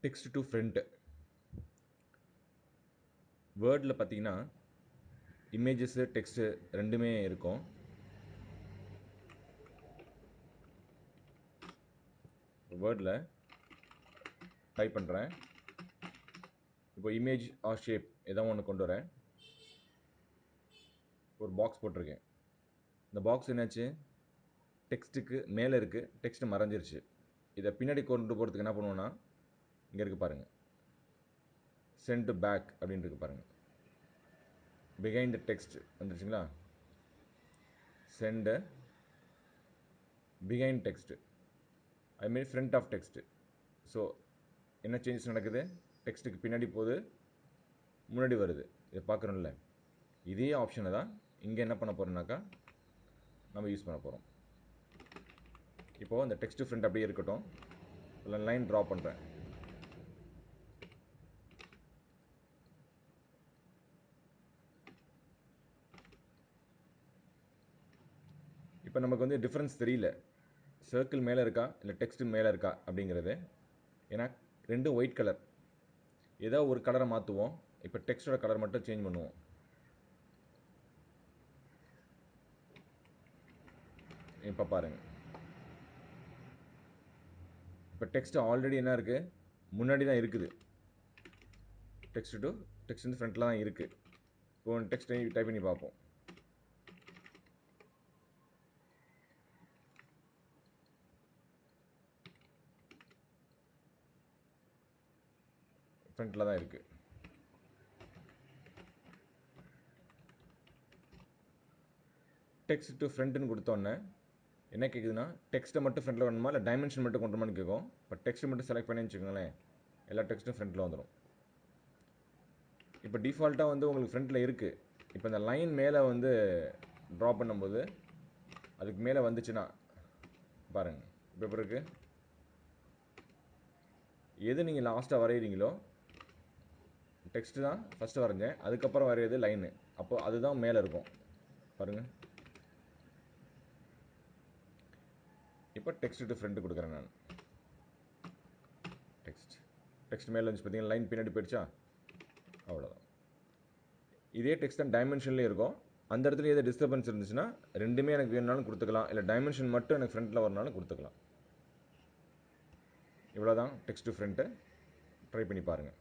Text to front. வேர்டில் பார்த்தீங்கன்னா images text ரெண்டுமே இருக்கும். வேர்டில் டைப் பண்ணுறேன். இப்போ இமேஜ் ஆர் ஷேப் ஏதோ ஒன்று கொண்டு வரேன். ஒரு பாக்ஸ் போட்டிருக்கேன். இந்த பாக்ஸ் என்னாச்சு, டெக்ஸ்ட்டுக்கு மேலே இருக்குது, டெக்ஸ்ட் மறைஞ்சிருச்சு. இதை பின்னாடி கொண்டு போகிறதுக்கு என்ன பண்ணுவோன்னா, இங்கே இருக்குது பாருங்கள், சென்ட் பேக் அப்படின்னு இருக்கு பாருங்கள். பிஹைண்ட் த டெக்ஸ்ட் வந்துருச்சுங்களா, சென்ட் பிஹைண்ட் டெக்ஸ்ட், அதுமாரி ஃப்ரண்ட் ஆஃப் டெக்ஸ்ட்டு. ஸோ என்ன சேஞ்சஸ் நடக்குது, டெக்ஸ்ட்டுக்கு பின்னாடி போகுது, முன்னாடி வருது. இதை பார்க்குறோம்ல, இதே ஆப்ஷனை தான் இங்கே என்ன பண்ண போகிறோம்னாக்கா நம்ம யூஸ் பண்ண போகிறோம். இப்போது அந்த டெக்ஸ்ட் ஃப்ரண்ட் அப்படியே இருக்கட்டும். இல்லை லைன் ட்ரா பண்ணுறேன். இப்போ நமக்கு வந்து டிஃப்ரென்ஸ் தெரியல, சர்க்கிள் மேலே இருக்கா இல்லை டெக்ஸ்ட் மேலே இருக்கா அப்படிங்கிறது. ஏன்னா ரெண்டும் ஒயிட் கலர். ஏதோ ஒரு கலரை மாற்றுவோம். இப்போ டெக்ஸ்டோட கலர் மட்டும் சேஞ்ச் பண்ணுவோம். இப்போ பாருங்கள், இப்போ டெக்ஸ்ட் ஆல்ரெடி என்ன இருக்குது, முன்னாடி தான் இருக்குது. டெக்ஸ்ட் வந்து ஃப்ரண்ட்டில் தான் இருக்குது. இப்போ டெக்ஸ்ட் டைப் பண்ணி பார்ப்போம். ஃப்ரண்ட்டில் தான் இருக்குது. டெக்ஸ்ட் டு ஃப்ரண்ட்னு கொடுத்தோன்னே என்ன கேட்குதுன்னா, டெக்ஸ்ட்டை மட்டும் ஃப்ரண்ட்டில் வரணுமா இல்லை டைமென்ஷன் மட்டும் கொண்டு வரணும்னு கேட்கும். இப்போ டெக்ஸ்ட் மட்டும் செலக்ட் பண்ணி வச்சுக்கோங்களேன், எல்லா டெக்ஸ்ட்டும் ஃப்ரண்ட்டில் வந்துடும். இப்போ டிஃபால்ட்டாக வந்து உங்களுக்கு ஃப்ரண்ட்டில் இருக்குது. இப்போ இந்த லைன் மேலே வந்து ட்ரா பண்ணும்போது அதுக்கு மேலே வந்துச்சுன்னா பாருங்கள், இப்போ எப்படி இருக்குது. எது நீங்கள் லாஸ்ட்டாக வரைகிறீங்களோ, டெக்ஸ்ட்டு தான் ஃபஸ்ட்டு வரைஞ்சேன், அதுக்கப்புறம் வரைகிறது லைனு, அப்போது அதுதான் மேலே இருக்கும் பாருங்கள். இப்போ டெக்ஸ்ட் டு ஃப்ரண்ட் கொடுக்குறேன் நான். டெக்ஸ்ட் மேலே இருந்துச்சு பார்த்தீங்கன்னா, லைன் பின்னாடி போயிடுச்சா, அவ்வளோதான். இதே டெக்ஸ்ட் தான் டைமென்ஷன்லேயே இருக்கும். அந்த இடத்துல எது டிஸ்டர்பன்ஸ் இருந்துச்சுன்னா ரெண்டுமே எனக்கு வேணுனாலும் கொடுத்துக்கலாம், இல்லை டைமென்ஷன் மட்டும் எனக்கு ஃப்ரண்ட்டில் வரனாலும் கொடுத்துக்கலாம். இவ்வளோ தான் டெக்ஸ்ட் டு ஃப்ரண்ட்டு. ட்ரை பண்ணி பாருங்கள்.